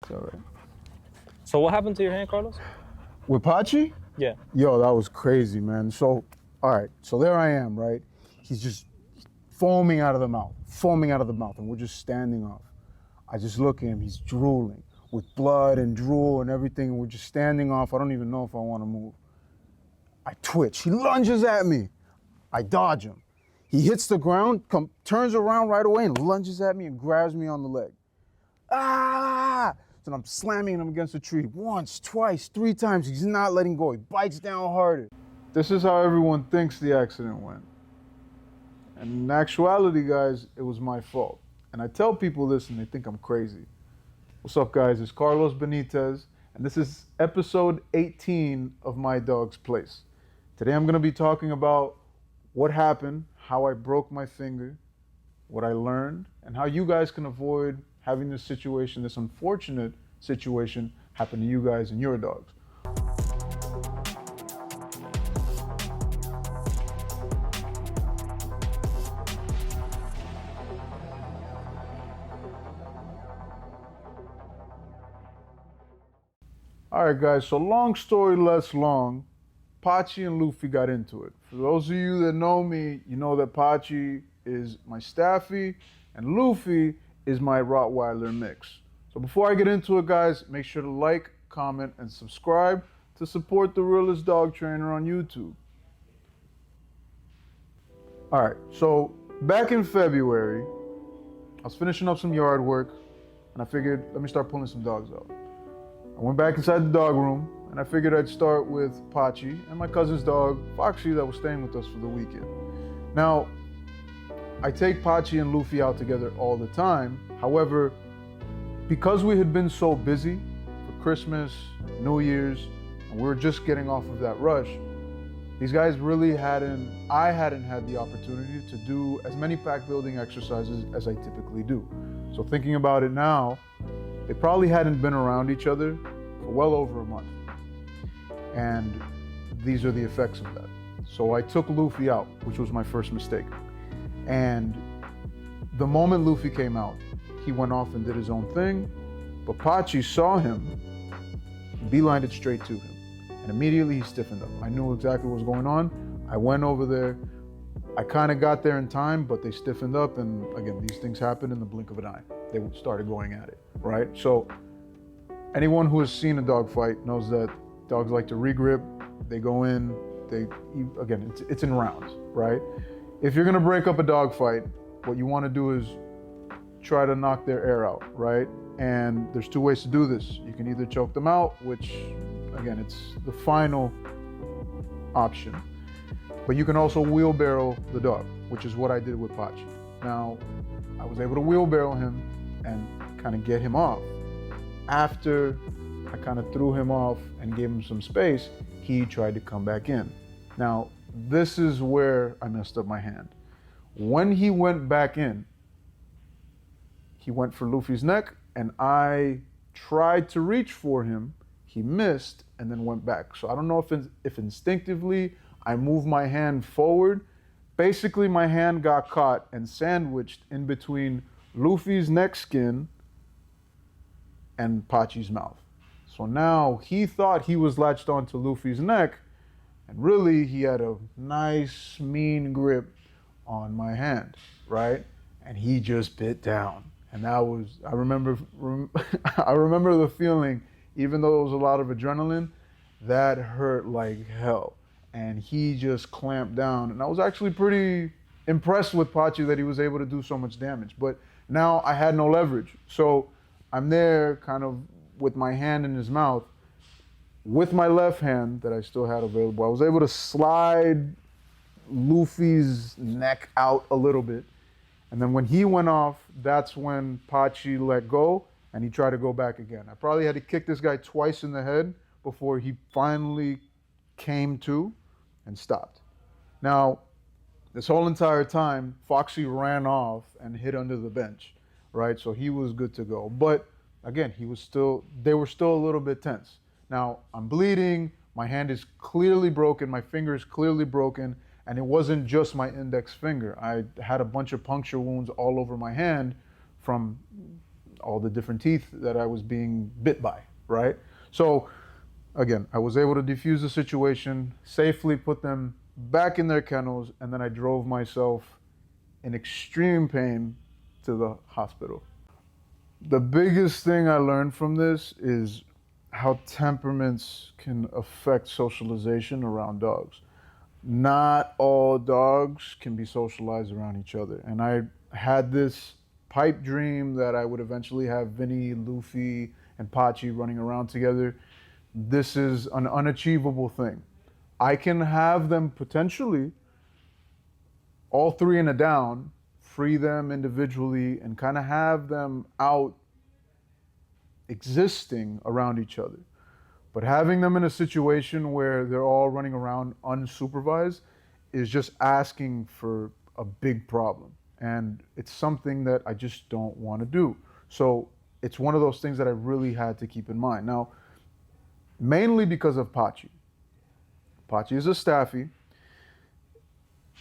It's all right. So what happened to your hand, Carlos? With Pachi? Yeah. Yo, that was crazy, man. So, all right. So there I am, right? He's just foaming out of the mouth, and we're just standing off. I just look at him. He's drooling with blood and drool and everything. And we're just standing off. I don't even know if I want to move. I twitch. He lunges at me. I dodge him. He hits the ground, turns around right away and lunges at me and grabs me on the leg. Ah! So I'm slamming him against the tree once, twice, 3 times. He's not letting go. He bites down harder. This is how everyone thinks the accident went. And in actuality, guys, it was my fault. And I tell people this and they think I'm crazy. What's up, guys? It's Carlos Benitez, and this is episode 18 of My Dog's Place. Today I'm going to be talking about what happened, how I broke my finger, what I learned, and how you guys can avoid having this situation, this unfortunate situation, happen to you guys and your dogs. All right, guys, so long story less long, Pachi and Luffy got into it. For those of you that know me, you know that Pachi is my Staffy and Luffy is my Rottweiler mix. So before I get into it, guys, make sure to like, comment, and subscribe to support the realest dog trainer on YouTube. All right, so back in February, I was finishing up some yard work and I figured, let me start pulling some dogs out. I went back inside the dog room and I figured I'd start with Pachi and my cousin's dog, Foxy, that was staying with us for the weekend. Now, I take Pachi and Luffy out together all the time. However, because we had been so busy for Christmas, New Year's, and we were just getting off of that rush, these guys really I hadn't had the opportunity to do as many pack building exercises as I typically do. So thinking about it now, they probably hadn't been around each other for well over a month. And these are the effects of that. So I took Luffy out, which was my first mistake. And the moment Luffy came out, he went off and did his own thing, but Pachi saw him, beelined it straight to him. And immediately he stiffened up. I knew exactly what was going on. I went over there. I kind of got there in time, but they stiffened up. And again, these things happen in the blink of an eye. They started going at it, right? So anyone who has seen a dog fight knows that dogs like to regrip. They go in, again, it's in rounds, right? If you're gonna break up a dog fight, what you wanna do is try to knock their air out, right? And there's 2 ways to do this. You can either choke them out, which again, it's the final option. But you can also wheelbarrow the dog, which is what I did with Pachi. Now, I was able to wheelbarrow him and kind of get him off. After I kind of threw him off and gave him some space, he tried to come back in. Now, this is where I messed up my hand. When he went back in, he went for Luffy's neck and I tried to reach for him. He missed and then went back. So I don't know if instinctively I moved my hand forward. Basically, my hand got caught and sandwiched in between Luffy's neck skin and Pachi's mouth. So now he thought he was latched onto Luffy's neck, and really he had a nice, mean grip on my hand, right? And he just bit down. And that was, I remember the feeling, even though it was a lot of adrenaline, that hurt like hell. And he just clamped down. And I was actually pretty impressed with Pachi that he was able to do so much damage. But now I had no leverage. So I'm there kind of with my hand in his mouth. With my left hand that I still had available, I was able to slide Luffy's neck out a little bit. And then when he went off, that's when Pachi let go and he tried to go back again. I probably had to kick this guy twice in the head before he finally came to and stopped. Now, this whole entire time, Foxy ran off and hid under the bench, right? So he was good to go. But again, they were still a little bit tense. Now, I'm bleeding, my hand is clearly broken, my finger is clearly broken, and it wasn't just my index finger. I had a bunch of puncture wounds all over my hand from all the different teeth that I was being bit by, right? So again, I was able to defuse the situation, safely put them back in their kennels, and then I drove myself in extreme pain to the hospital. The biggest thing I learned from this is how temperaments can affect socialization around dogs. Not all dogs can be socialized around each other. And I had this pipe dream that I would eventually have Vinny, Luffy, and Pachi running around together. This is an unachievable thing. I can have them potentially, all three in a down, free them individually, and kind of have them out existing around each other. But having them in a situation where they're all running around unsupervised is just asking for a big problem. And it's something that I just don't want to do. So it's one of those things that I really had to keep in mind. Now, mainly because of Pachi. Pachi is a Staffy.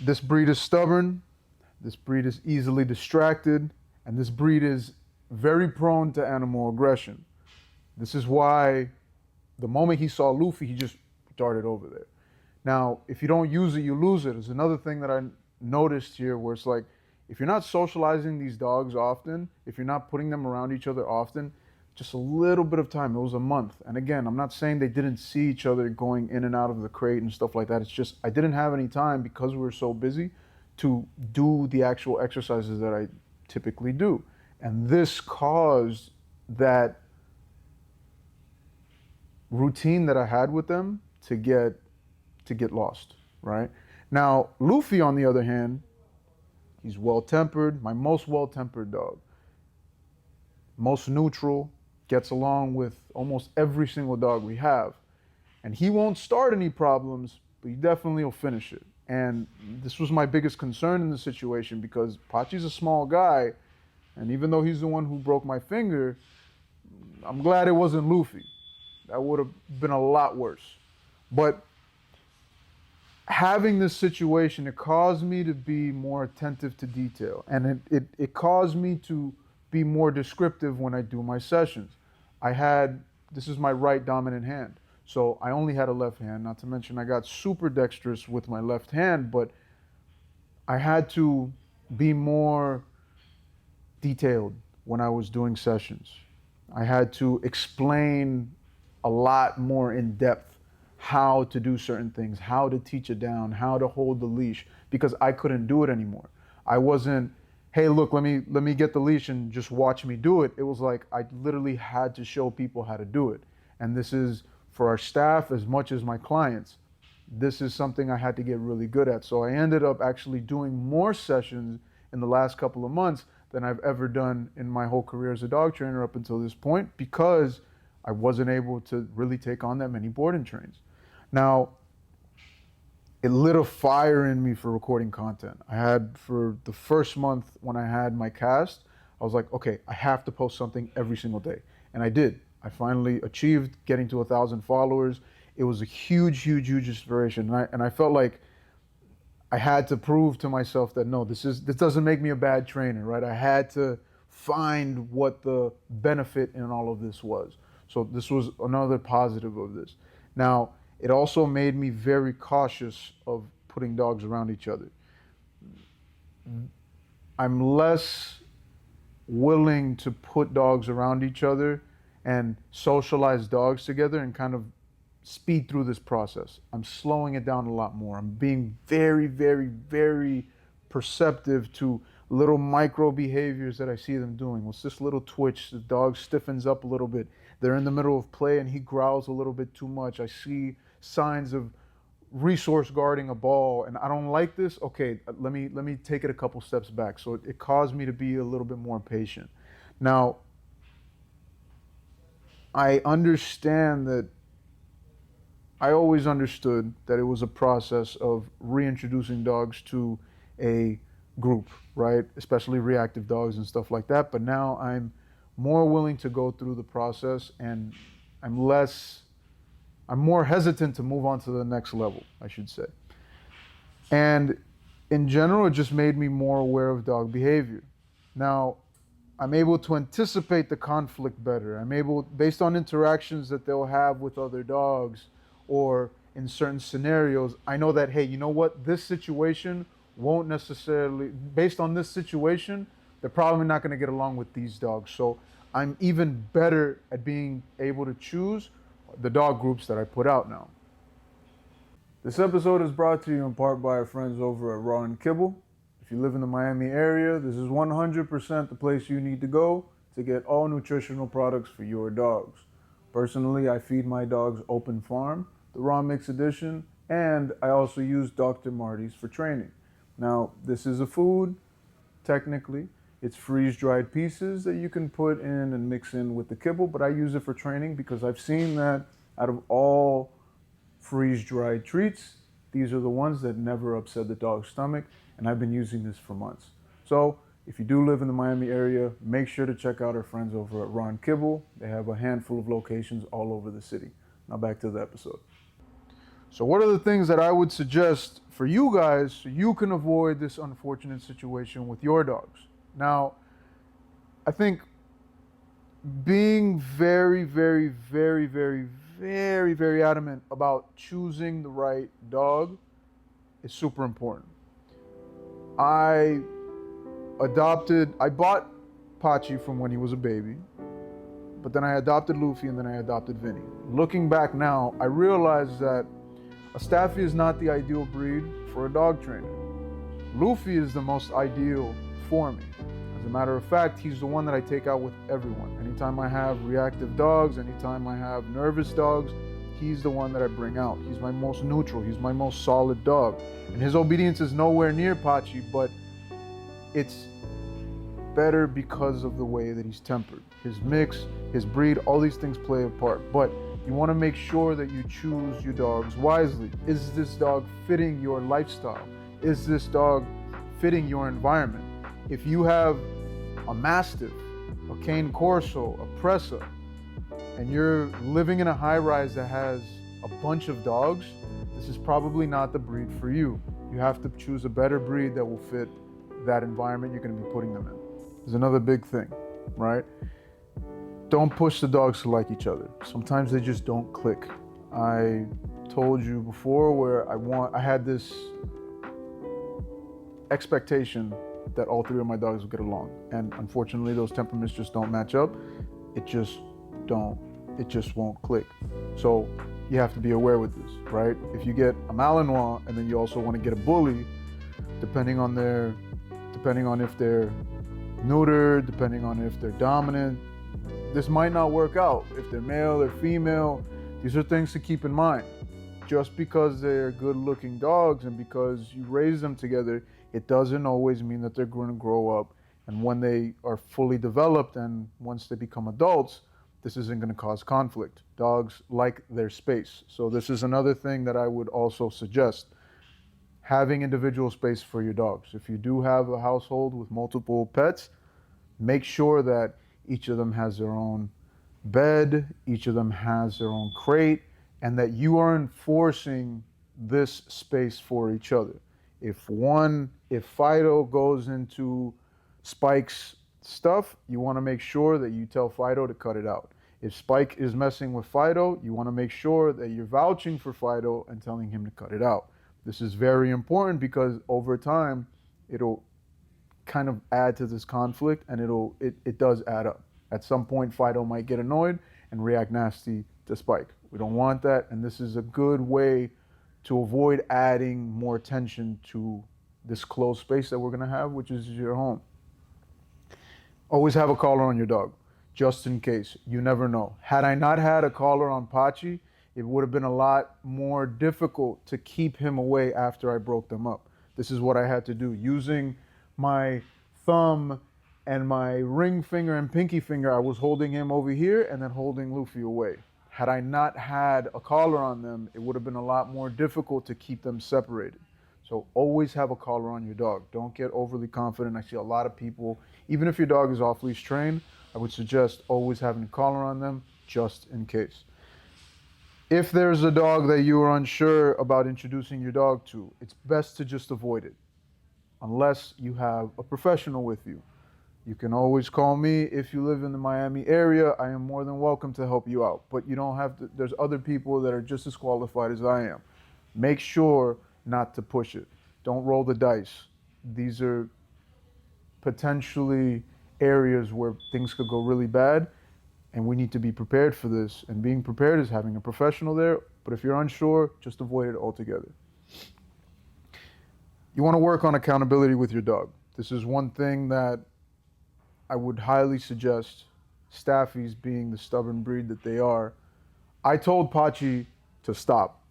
This breed is stubborn. This breed is easily distracted. And this breed is very prone to animal aggression. This is why the moment he saw Luffy, he just darted over there. Now, if you don't use it, you lose it. There's another thing that I noticed here where it's like, if you're not socializing these dogs often, if you're not putting them around each other often, just a little bit of time, it was a month. And again, I'm not saying they didn't see each other going in and out of the crate and stuff like that. It's just, I didn't have any time because we were so busy to do the actual exercises that I typically do. And this caused that routine that I had with them to get lost, right? Now, Luffy, on the other hand, he's well-tempered, my most well-tempered dog. Most neutral, gets along with almost every single dog we have. And he won't start any problems, but he definitely will finish it. And this was my biggest concern in the situation because Pachi's a small guy, and even though he's the one who broke my finger, I'm glad it wasn't Luffy. That would have been a lot worse. But having this situation, it caused me to be more attentive to detail. And it caused me to be more descriptive when I do my sessions. This is my right dominant hand. So I only had a left hand, not to mention I got super dexterous with my left hand, but I had to be more detailed when I was doing sessions. I had to explain a lot more in depth how to do certain things, how to teach it down, how to hold the leash, because I couldn't do it anymore. I wasn't, hey, look, let me get the leash and just watch me do it. It was like I literally had to show people how to do it. And this is for our staff as much as my clients. This is something I had to get really good at. So I ended up actually doing more sessions in the last couple of months than I've ever done in my whole career as a dog trainer up until this point, because I wasn't able to really take on that many board and trains. Now, it lit a fire in me for recording content. I had, for the first month when I had my cast, I was like, okay, I have to post something every single day. And I did. I finally achieved getting to 1,000 followers. It was a huge, huge, huge inspiration. And I felt like I had to prove to myself that, no, this doesn't make me a bad trainer, right? I had to find what the benefit in all of this was. So this was another positive of this. Now, it also made me very cautious of putting dogs around each other. I'm less willing to put dogs around each other and socialize dogs together and kind of speed through this process. I'm slowing it down a lot more. I'm being very, very, very perceptive to little micro behaviors that I see them doing. What's this little twitch? The dog stiffens up a little bit. They're in the middle of play and he growls a little bit too much. I see signs of resource guarding a ball and I don't like this. Okay, let me take it a couple steps back. So it caused me to be a little bit more patient. Now, I understand that I always understood that it was a process of reintroducing dogs to a group, right? Especially reactive dogs and stuff like that. But now I'm more willing to go through the process and I'm more hesitant to move on to the next level, I should say. And in general, it just made me more aware of dog behavior. Now, I'm able to anticipate the conflict better. I'm able, based on interactions that they'll have with other dogs or in certain scenarios, I know that, hey, you know what? This situation won't necessarily, based on this situation, they're probably not going to get along with these dogs. So I'm even better at being able to choose the dog groups that I put out now. This episode is brought to you in part by our friends over at Raw and Kibble. If you live in the Miami area, this is 100% the place you need to go to get all nutritional products for your dogs. Personally, I feed my dogs Open Farm, the Raw Mix Edition, and I also use Dr. Marty's for training. Now, this is a food, technically. It's freeze-dried pieces that you can put in and mix in with the kibble, but I use it for training because I've seen that out of all freeze-dried treats, these are the ones that never upset the dog's stomach, and I've been using this for months. So if you do live in the Miami area, make sure to check out our friends over at Raw and Kibble. They have a handful of locations all over the city. Now back to the episode. So what are the things that I would suggest for you guys so you can avoid this unfortunate situation with your dogs? Now, I think being very, very, very, very, very, very adamant about choosing the right dog is super important. I bought Pachi from when he was a baby, but then I adopted Luffy and then I adopted Vinny. Looking back now, I realized that a Staffy is not the ideal breed for a dog trainer. Luffy is the most ideal for me. As a matter of fact, he's the one that I take out with everyone. Anytime I have reactive dogs, anytime I have nervous dogs, he's the one that I bring out. He's my most neutral, he's my most solid dog. And his obedience is nowhere near Pachi, but it's better because of the way that he's tempered. His mix, his breed, all these things play a part. But you want to make sure that you choose your dogs wisely. Is this dog fitting your lifestyle? Is this dog fitting your environment? If you have a Mastiff, a Cane Corso, a Presa, and you're living in a high-rise that has a bunch of dogs, this is probably not the breed for you. You have to choose a better breed that will fit that environment you're going to be putting them in. There's another big thing, right? Don't push the dogs to like each other. Sometimes they just don't click. I told you before where I had this expectation that all three of my dogs would get along. And unfortunately, those temperaments just don't match up. It just won't click. So you have to be aware with this, right? If you get a Malinois and then you also want to get a bully, depending on if they're neutered, depending on if they're dominant, this might not work out. If they're male or female, these are things to keep in mind. Just because they're good-looking dogs and because you raise them together, it doesn't always mean that they're going to grow up. And when they are fully developed and once they become adults, this isn't going to cause conflict. Dogs like their space. So this is another thing that I would also suggest. Having individual space for your dogs. If you do have a household with multiple pets, make sure that each of them has their own bed, each of them has their own crate, and that you are enforcing this space for each other. If Fido goes into Spike's stuff, you want to make sure that you tell Fido to cut it out. If Spike is messing with Fido, you want to make sure that you're vouching for Fido and telling him to cut it out. This is very important because over time, it'll kind of add to this conflict and it does add up. At some point, Fido might get annoyed and react nasty to Spike. We don't want that, and this is a good way to avoid adding more tension to this closed space that we're gonna have, which is your home. Always have a collar on your dog, just in case. You never know. Had I not had a collar on Pachi, it would have been a lot more difficult to keep him away after I broke them up. This is what I had to do. Using my thumb and my ring finger and pinky finger, I was holding him over here and then holding Luffy away. Had I not had a collar on them, it would have been a lot more difficult to keep them separated. So always have a collar on your dog. Don't get overly confident. I see a lot of people, even if your dog is off-leash trained, I would suggest always having a collar on them just in case. If there's a dog that you are unsure about introducing your dog to, it's best to just avoid it, unless you have a professional with you. You can always call me if you live in the Miami area. I am more than welcome to help you out. But you don't have to, there's other people that are just as qualified as I am. Make sure not to push it. Don't roll the dice. These are potentially areas where things could go really bad, and we need to be prepared for this. And being prepared is having a professional there, but if you're unsure, just avoid it altogether. You want to work on accountability with your dog. This is one thing that I would highly suggest, Staffies being the stubborn breed that they are. I told Pachi to stop.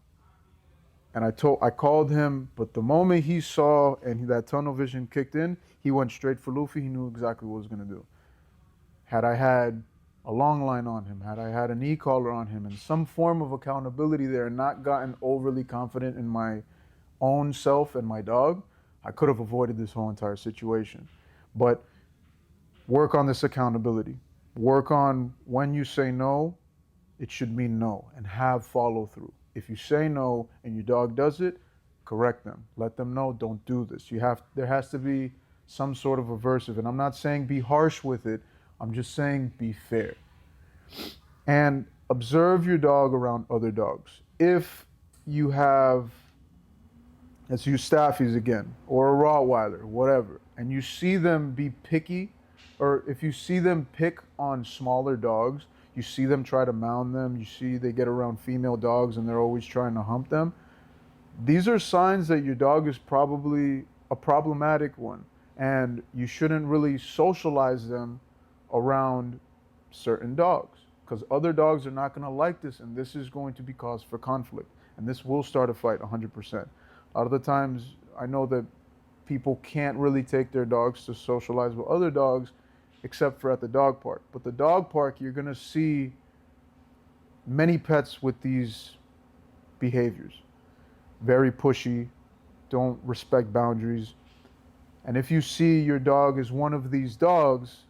And I called him, but the moment he saw and that tunnel vision kicked in, he went straight for Luffy. He knew exactly what he was going to do. Had I had a long line on him, had I had an e-collar on him, and some form of accountability there, and not gotten overly confident in my own self and my dog, I could have avoided this whole entire situation. But work on this accountability. Work on when you say no, it should mean no, and have follow through. If you say no and your dog does it, correct them. Let them know, don't do this. There has to be some sort of aversive. And I'm not saying be harsh with it. I'm just saying be fair. And observe your dog around other dogs. If you have, let's use Staffies again, or a Rottweiler, whatever, and you see them be picky, or if you see them pick on smaller dogs, you see them try to mound them, you see they get around female dogs and they're always trying to hump them, these are signs that your dog is probably a problematic one, and you shouldn't really socialize them around certain dogs, because other dogs are not going to like this, and this is going to be cause for conflict, and this will start a fight 100%. A lot of the times, I know that people can't really take their dogs to socialize with other dogs, except for at the dog park. But the dog park, you're going to see many pets with these behaviors. Very pushy, don't respect boundaries. And if you see your dog is one of these dogs,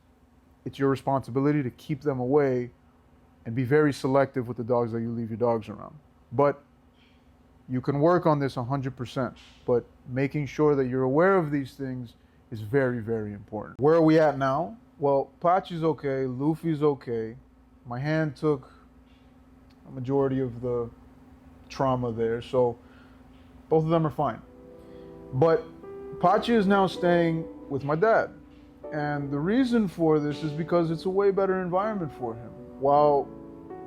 it's your responsibility to keep them away and be very selective with the dogs that you leave your dogs around. But you can work on this 100%, but making sure that you're aware of these things is very, very important. Where are we at now? Well, Pachi's okay, Luffy's okay. My hand took a majority of the trauma there, so both of them are fine. But Pachi is now staying with my dad. And the reason for this is because it's a way better environment for him. While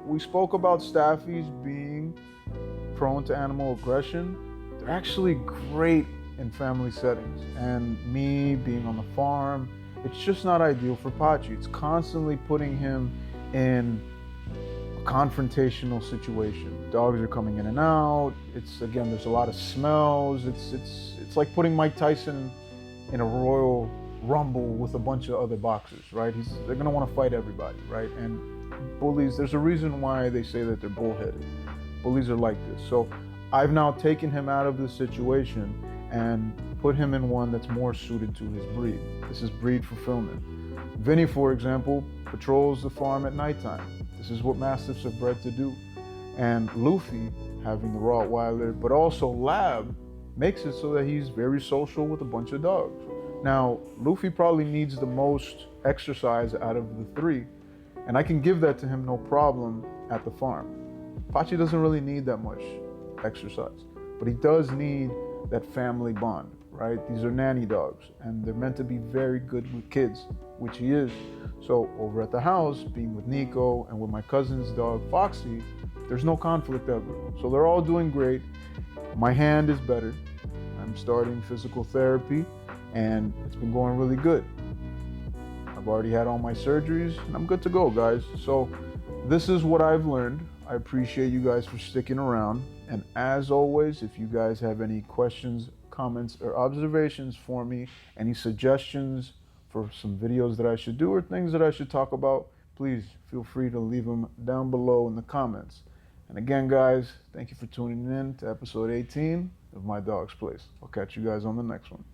we spoke about Staffies being prone to animal aggression, they're actually great in family settings. And me being on the farm, it's just not ideal for Pachi. It's constantly putting him in a confrontational situation. Dogs are coming in and out. Again, there's a lot of smells. It's like putting Mike Tyson in a Royal Rumble with a bunch of other boxers, right? They're gonna want to fight everybody, right? And bullies, there's a reason why they say that they're bullheaded. Bullies are like this. So I've now taken him out of this situation and put him in one that's more suited to his breed. This is breed fulfillment. Vinny, for example, patrols the farm at nighttime. This is what Mastiffs are bred to do. And Luffy, having the Rottweiler, but also Lab, makes it so that he's very social with a bunch of dogs. Now, Luffy probably needs the most exercise out of the three, and I can give that to him no problem at the farm. Pachi doesn't really need that much exercise, but he does need that family bond, right? These are nanny dogs, and they're meant to be very good with kids, which he is. So over at the house, being with Nico and with my cousin's dog, Foxy, there's no conflict ever. So they're all doing great. My hand is better. I'm starting physical therapy, and it's been going really good. I've already had all my surgeries, and I'm good to go, guys. So this is what I've learned. I appreciate you guys for sticking around. And as always, if you guys have any questions, comments, or observations for me, any suggestions for some videos that I should do or things that I should talk about, please feel free to leave them down below in the comments. And again, guys, thank you for tuning in to episode 18 of My Dog's Place. I'll catch you guys on the next one.